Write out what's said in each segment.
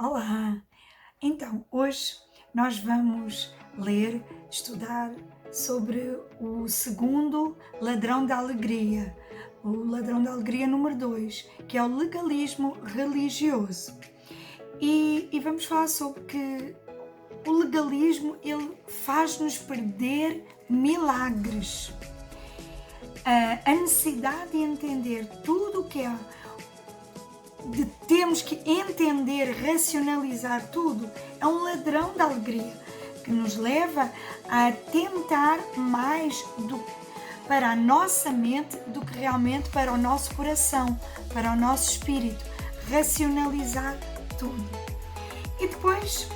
Olá! Então, hoje nós vamos ler, estudar sobre o segundo ladrão da alegria, o ladrão da alegria número 2, que é o legalismo religioso. E vamos falar sobre que o legalismo ele faz-nos perder milagres. A necessidade de entender tudo o que é temos que entender, racionalizar tudo, é um ladrão da alegria que nos leva a tentar mais para a nossa mente do que realmente para o nosso coração, para o nosso espírito, racionalizar tudo. E depois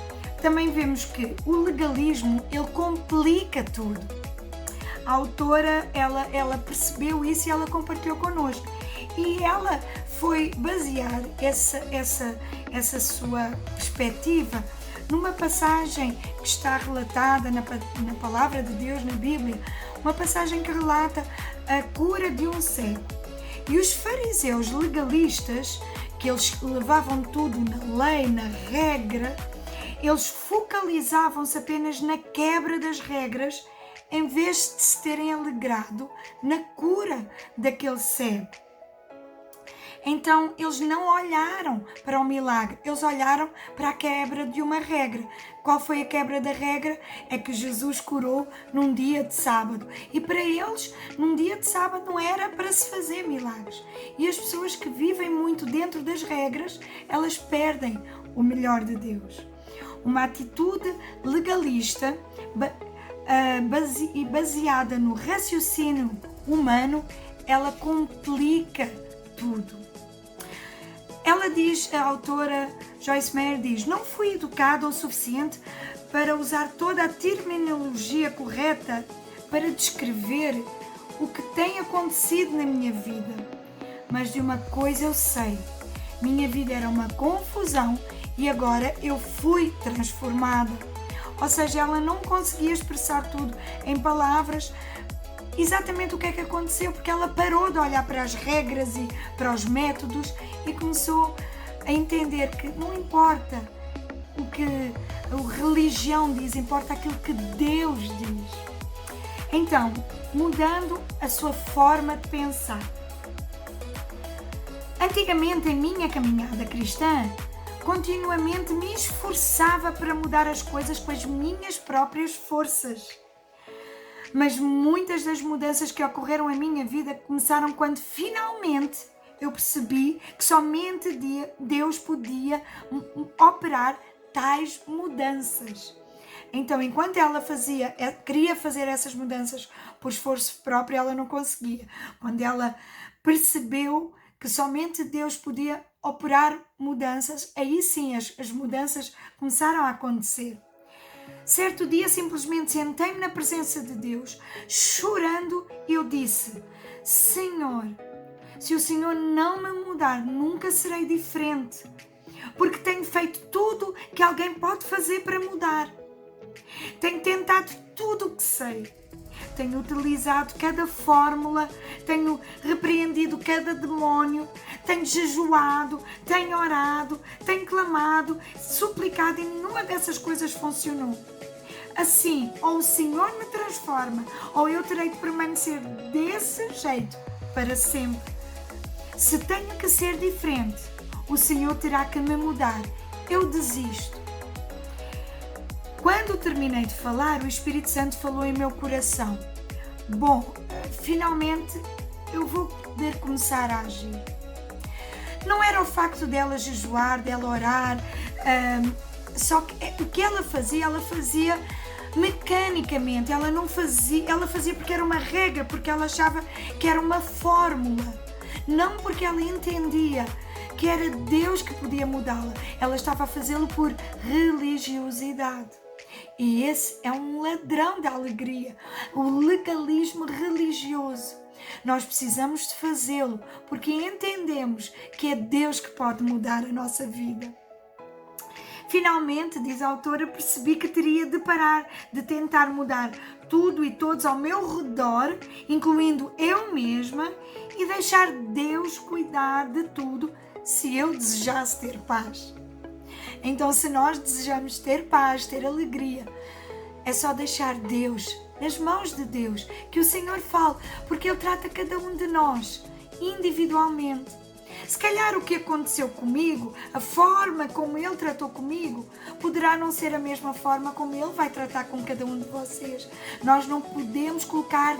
também vemos que o legalismo ele complica tudo. A autora ela percebeu isso e ela compartilhou connosco. E ela foi basear essa sua perspectiva numa passagem que está relatada na palavra de Deus, na Bíblia, uma passagem que relata a cura de um cego. E os fariseus legalistas, que eles levavam tudo na lei, na regra, eles focalizavam-se apenas na quebra das regras, em vez de se terem alegrado na cura daquele cego. Então, eles não olharam para o milagre, eles olharam para a quebra de uma regra. Qual foi a quebra da regra? É que Jesus curou num dia de sábado. E para eles, num dia de sábado não era para se fazer milagres. E as pessoas que vivem muito dentro das regras, elas perdem o melhor de Deus. Uma atitude legalista baseada no raciocínio humano, ela complica tudo. Ela diz, a autora Joyce Meyer diz, não fui educada o suficiente para usar toda a terminologia correta para descrever o que tem acontecido na minha vida. Mas de uma coisa eu sei, minha vida era uma confusão e agora eu fui transformada. Ou seja, ela não conseguia expressar tudo em palavras, exatamente o que é que aconteceu, porque ela parou de olhar para as regras e para os métodos e começou a entender que não importa o que a religião diz, importa aquilo que Deus diz. Então, mudando a sua forma de pensar. Antigamente, em minha caminhada cristã, continuamente me esforçava para mudar as coisas com as minhas próprias forças. Mas muitas das mudanças que ocorreram em minha vida começaram quando finalmente eu percebi que somente Deus podia operar tais mudanças. Então, enquanto ela queria fazer essas mudanças por esforço próprio, ela não conseguia. Quando ela percebeu que somente Deus podia operar mudanças, aí sim as mudanças começaram a acontecer. Certo dia, simplesmente sentei-me na presença de Deus, chorando, e eu disse, Senhor, se o Senhor não me mudar, nunca serei diferente, porque tenho feito tudo que alguém pode fazer para mudar. Tenho tentado tudo o que sei. Tenho utilizado cada fórmula, tenho repreendido cada demónio, tenho jejuado, tenho orado, tenho clamado, suplicado e nenhuma dessas coisas funcionou. Assim, ou o Senhor me transforma, ou eu terei de permanecer desse jeito para sempre. Se tenho que ser diferente, o Senhor terá que me mudar. Eu desisto. Quando terminei de falar, o Espírito Santo falou em meu coração. Bom, finalmente eu vou poder começar a agir. Não era o facto dela jejuar, dela orar, só que o que ela fazia mecanicamente, ela fazia porque era uma regra, porque ela achava que era uma fórmula, não porque ela entendia que era Deus que podia mudá-la, ela estava a fazê-lo por religiosidade. E esse é um ladrão da alegria, o legalismo religioso. Nós precisamos de fazê-lo porque entendemos que é Deus que pode mudar a nossa vida. Finalmente, diz a autora, percebi que teria de parar de tentar mudar tudo e todos ao meu redor, incluindo eu mesma, e deixar Deus cuidar de tudo se eu desejasse ter paz. Então, se nós desejamos ter paz, ter alegria, é só deixar Deus nas mãos de Deus, que o Senhor fale, porque Ele trata cada um de nós individualmente. Se calhar o que aconteceu comigo, a forma como Ele tratou comigo, poderá não ser a mesma forma como Ele vai tratar com cada um de vocês. Nós não podemos colocar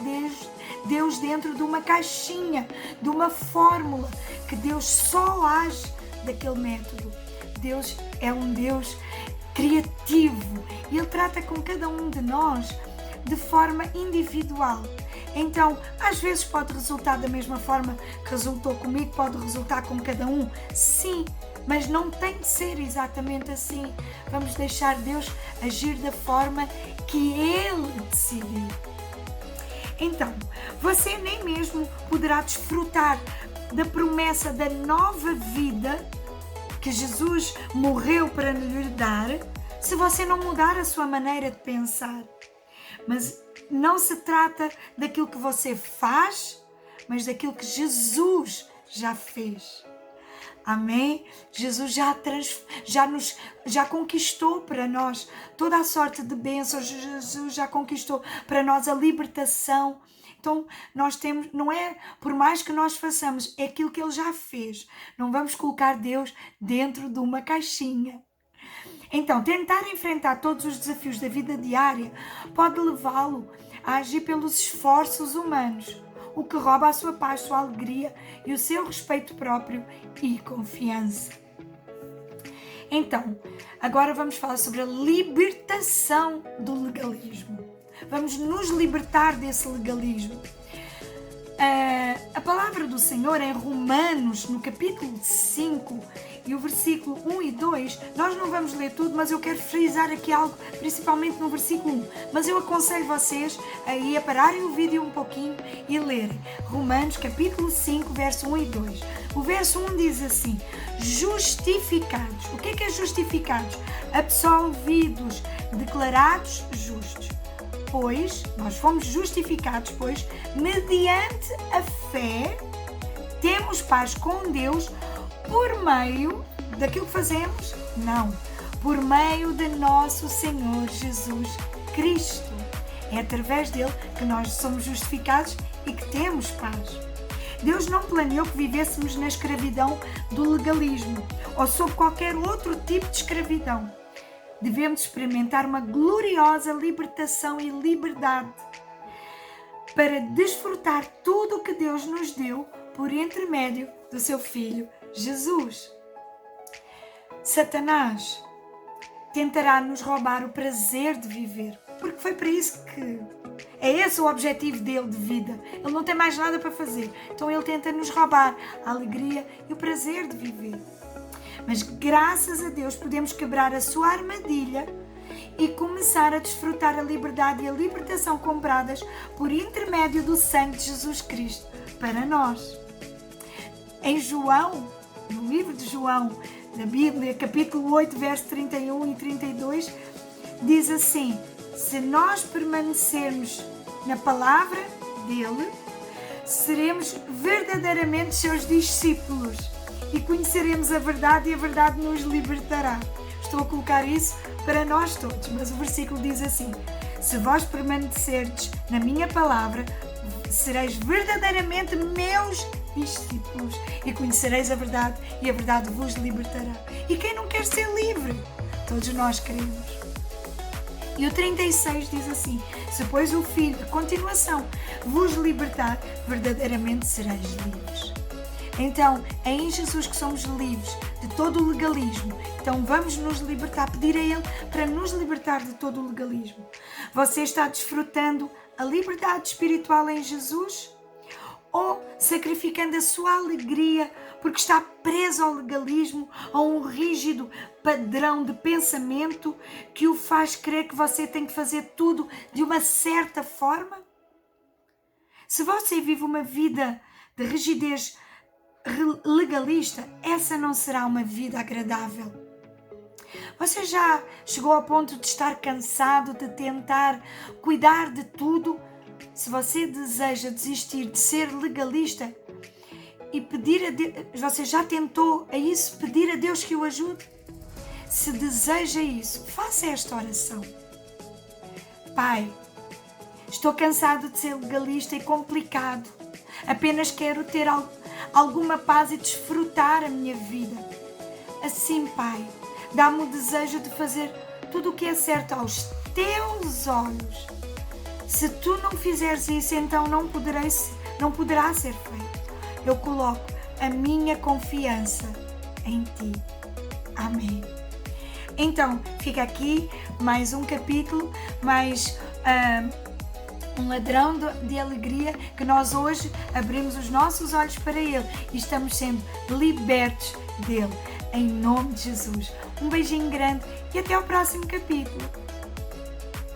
Deus dentro de uma caixinha, de uma fórmula, que Deus só age daquele método. Deus é um Deus criativo e Ele trata com cada um de nós de forma individual. Então, às vezes pode resultar da mesma forma que resultou comigo, pode resultar com cada um, sim, mas não tem de ser exatamente assim. Vamos deixar Deus agir da forma que Ele decidir. Então, você nem mesmo poderá desfrutar da promessa da nova vida que Jesus morreu para lhe dar, se você não mudar a sua maneira de pensar. Mas não se trata daquilo que você faz, mas daquilo que Jesus já fez. Amém? Jesus já conquistou para nós toda a sorte de bênçãos. Jesus já conquistou para nós a libertação. Então, nós temos, não é por mais que nós façamos, é aquilo que Ele já fez. Não vamos colocar Deus dentro de uma caixinha. Então, tentar enfrentar todos os desafios da vida diária pode levá-lo a agir pelos esforços humanos, o que rouba a sua paz, sua alegria e o seu respeito próprio e confiança. Então, agora vamos falar sobre a libertação do legalismo. Vamos nos libertar desse legalismo. A palavra do Senhor em Romanos, no capítulo 5 e o versículo 1 e 2, nós não vamos ler tudo, mas eu quero frisar aqui algo, principalmente no versículo 1. Mas eu aconselho vocês a pararem o vídeo um pouquinho e lerem. Romanos, capítulo 5, verso 1 e 2. O verso 1 diz assim: justificados. O que é justificados? Absolvidos, declarados justos. Pois, nós fomos justificados, pois, mediante a fé, temos paz com Deus por meio daquilo que fazemos? Não, por meio de nosso Senhor Jesus Cristo. É através dele que nós somos justificados e que temos paz. Deus não planeou que vivêssemos na escravidão do legalismo ou sob qualquer outro tipo de escravidão. Devemos experimentar uma gloriosa libertação e liberdade para desfrutar tudo o que Deus nos deu por intermédio do seu Filho Jesus. Satanás tentará nos roubar o prazer de viver, porque foi para isso que é esse o objetivo dele de vida. Ele não tem mais nada para fazer, então ele tenta nos roubar a alegria e o prazer de viver. Mas graças a Deus podemos quebrar a sua armadilha e começar a desfrutar a liberdade e a libertação compradas por intermédio do sangue de Jesus Cristo para nós. Em João, no livro de João, na Bíblia, capítulo 8, verso 31 e 32, diz assim: se nós permanecermos na palavra dele, seremos verdadeiramente seus discípulos e conheceremos a verdade e a verdade nos libertará. Estou a colocar isso para nós todos, mas o versículo diz assim: se vós permanecerdes na minha palavra, sereis verdadeiramente meus discípulos e conhecereis a verdade e a verdade vos libertará. E quem não quer ser livre? Todos nós queremos. E o 36 diz assim: se pois o Filho, a continuação, vos libertar, verdadeiramente sereis livres. Então, é em Jesus que somos livres de todo o legalismo. Então, vamos nos libertar, pedir a Ele para nos libertar de todo o legalismo. Você está desfrutando a liberdade espiritual em Jesus? Ou sacrificando a sua alegria porque está preso ao legalismo, a um rígido padrão de pensamento que o faz crer que você tem que fazer tudo de uma certa forma? Se você vive uma vida de rigidez legalista, essa não será uma vida agradável. Você já chegou ao ponto de estar cansado de tentar cuidar de tudo? Se você deseja desistir de ser legalista e pedir a Deus, você já tentou a isso, pedir a Deus que o ajude? se deseja isso, faça esta oração. Pai, estou cansado de ser legalista e complicado. Apenas quero ter alguma paz e desfrutar a minha vida. Assim, Pai, dá-me o desejo de fazer tudo o que é certo aos teus olhos. Se tu não fizeres isso, então não poderá ser feito. Eu coloco a minha confiança em ti. Amém. Então, fica aqui mais um capítulo, mais um ladrão de alegria, que nós hoje abrimos os nossos olhos para ele e estamos sendo libertos dele. Em nome de Jesus. Um beijinho grande e até ao próximo capítulo.